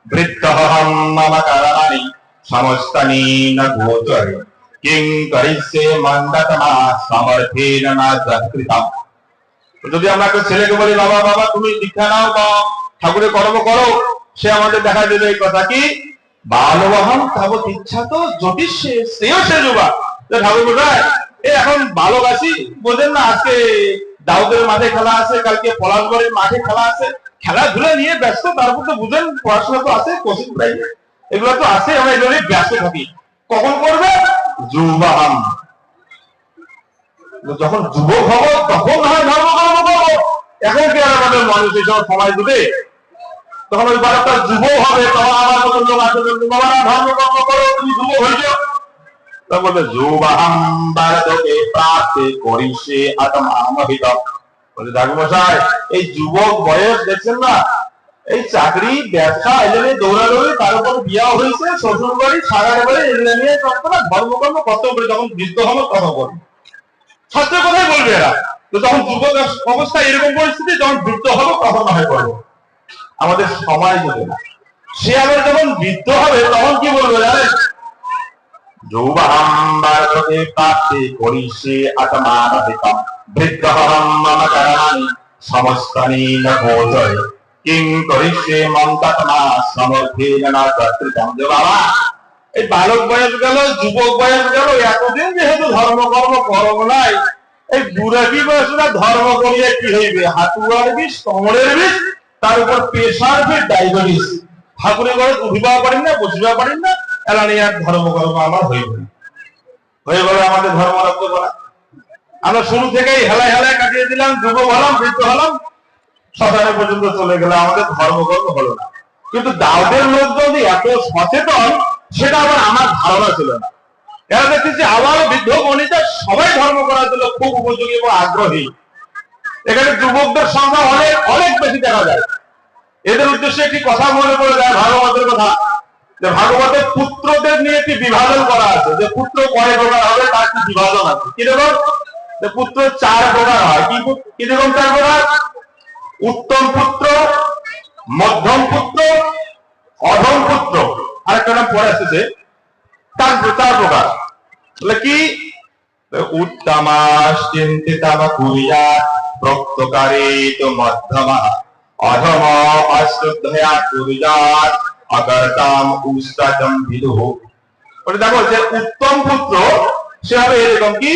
বৃদ্ধহং মম করণানি সমস্তানি ন গোচরে কিং করিষ্যে মন্দতমা সমর্থেন না যৎকৃতম। যদি আমরা একটা ছেলেকে বলি বাবা বাবা তুমি দীক্ষা নাও বা ঠাকুরের কর্ম করো, সে আমাদের দেখা দেবে এই কথা কি বালবহম তাবৎ ইচ্ছা তো জ্যোতিষে শ্রেয় সে যুবা। ঠাকুর বোঝায় এই এখন বালবাসী বোঝেন না, আজকে দাউদের মাঠে খেলা আছে, কালকে পলাশবাড়ির মাঠে খেলা আছে, খেলাধুলা নিয়ে ব্যস্ত। তারপর তো বুঝেন পড়াশোনা তো আছে, কোচিং প্রাইভেট এগুলো তো আছে, আমরা এগুলো নিয়ে ব্যস্ত থাকি। কখন করবে যুবাহম, যখন যুবক হবো তখন না হয় ধর্মকর্ম করবো। এখন কি আর আমাদের মানুষ এই সময় দেবে? তখন ওই বালকটা যুবক হবে, তখন আমার মতো লোক আছে বাবা ধর্মকর্ম করো, তুমি যুবক হয়েছ। তখন বলবে যুবাহম বালকে প্রাপ্তে করিষ্যে আত্মামহিতম। বলে ঠাকুরমশাই এই যুবক বয়স দেখছেন না, এই চাকরি ব্যবসা এগুলো দৌড়াদৌড়ি, তার উপর বিয়া হয়েছে, শ্বশুর বাড়ি সারা বাড়ি এগুলো নিয়ে ধর্মকর্ম কত করে, যখন বৃদ্ধ হবো তখন করবো। সত্য কথাই বলবে এরা। তো যখন যুবক অবস্থা এরকম পরিস্থিতি, যখন বৃদ্ধ হবো তখন না হয় করবো। আমাদের সময় যদি না, সে আবার যখন বৃদ্ধ হবে তখন কি বলবে জানেন? যৌবাহম বালকে প্রাপ্তে করিষ্যে আত্মামহিতম বৃদ্ধহং মম করণানি সমস্তানি ন গোচরে কিং করিষ্যে মন্দতমা সমর্থেন না যৎকৃতম। যে বাবা এই বালক বয়স গেল, যুবক বয়স গেল, এতদিন যেহেতু ধর্মকর্ম করব নাই, এই বুড়াকি বয়সটা ধর্ম করিয়া কি হইবে? হাতুয়ার বিষ, কোমরের বিষ, তার উপর প্রেশার, ফির ডায়াবেটিস। ঠাকুরের ঘরে উঠিবা পারেন না, বসিবা পারেন না, এলানি আর ধর্মকর্ম আমার হয়ে গেল আমাদের ধর্ম রক্ষা করা। আমরা শুরু থেকেই হেলায় হেলায় কাটিয়ে দিলাম, যুবক হলাম, বৃদ্ধ হলাম, শ্মশানে পর্যন্ত চলে গেলে আমাদের ধর্মকর্ম হলো না। কিন্তু দাউদের লোক যদি এত সচেতন, সেটা আবার আমার ধারণা ছিল না। এরা দেখতেছি আবার বৃদ্ধ বনিতা সবাই ধর্ম করার জন্য খুব উপযোগী এবং আগ্রহী। এখানে যুবকদের সংখ্যা অনেক অনেক বেশি দেখা যায়। এদের উদ্দেশ্যে একটি কথা মনে পড়ে যায় ভাগবতের কথা, যে ভাগবতে পুত্রদের নিয়ে একটি বিভাজন করা আছে, যে পুত্র কয় প্রকার হবে তার কি বিভাজন আছে। কিরকম? যে পুত্র 4 প্রকার হয়। কিরকম 4 প্রকার? উত্তম পুত্র, মধ্যম পুত্র, অধম পুত্র, আরেকটা নাম পরে আসছে, 4 প্রকার। কি? উত্তমাশ্চিন্তিতম কুর্যাৎ প্রক্তকারিত মধ্যমা অধম অশ্রদ্ধয়া কুর্যাৎ অকর্তাম উষ্টাচম বিদুঃ। ওটা দেখো যে উত্তম পুত্র সে হবে এরকম কি,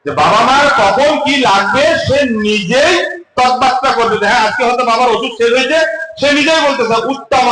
যে বাবা মার কখন কি লাগবে সে নিজেই তৎবার্তা করবে। হ্যাঁ আজকে হয়তো বাবার ওষুধ শেষ হয়েছে, সে নিজেই বলতেছে উত্তম